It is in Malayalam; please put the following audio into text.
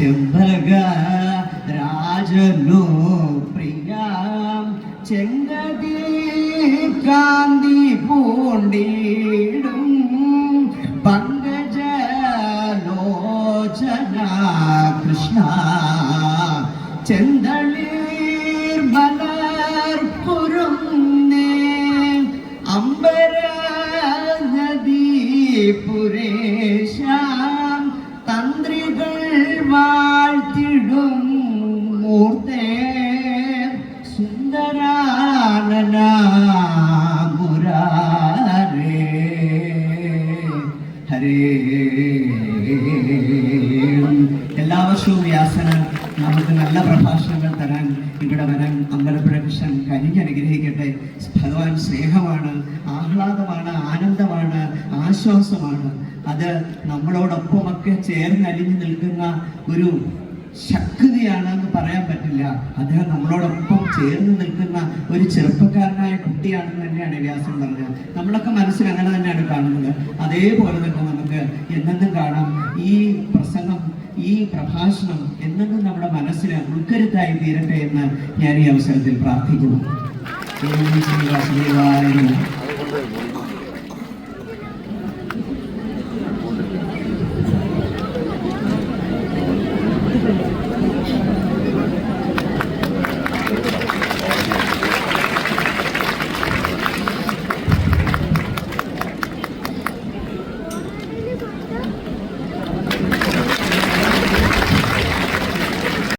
ചെമ്പക രാജനു പ്രിയാം ചെങ്കതി കാന്തി പൂണ്ടിടും പങ്കജലോചന കൃഷ്ണ ചെന്തളീർ മലർപ്പുറം അമ്പര നദീ പുരേശാം തന്ത്രികൾ വാഴ്ത്തിടും മൂർത്തേ സുന്ദരാനന മുരാരേ ഹരേ. എല്ലാ വർഷവും വ്യാസന് നമുക്ക് നല്ല പ്രഭാഷണങ്ങൾ തരാൻ ഇവിടെ വരാൻ അമ്പലപ്പുഴ കൃഷ്ണൻ കനിഞ്ഞനുഗ്രഹിക്കട്ടെ. ഭഗവാൻ സ്നേഹമാണ്, ആഹ്ലാദമാണ്, ആനന്ദമാണ്, ആശ്വാസമാണ്. അത് നമ്മളോടൊപ്പമൊക്കെ ചേർന്നലിഞ്ഞു നിൽക്കുന്ന ഒരു ശക്തിയാണെന്ന് പറയാൻ പറ്റില്ല. അദ്ദേഹം നമ്മളോടൊപ്പം ചേർന്ന് നിൽക്കുന്ന ഒരു ചെറുപ്പക്കാരനായ കുട്ടിയാണെന്ന് തന്നെയാണ് വ്യാസൻ പറഞ്ഞത്. നമ്മളൊക്കെ മനസ്സിൽ അങ്ങനെ തന്നെയാണ് കാണുന്നത്. അതേപോലെ തന്നെ നമുക്ക് എന്നെന്നും കാണാം. ഈ പ്രസംഗം, ഈ പ്രഭാഷണം എന്നെന്നും നമ്മുടെ മനസ്സിന് ഉൾക്കരുത്തായി തീരട്ടെ എന്ന് ഞാൻ ഈ അവസരത്തിൽ പ്രാർത്ഥിക്കുന്നു.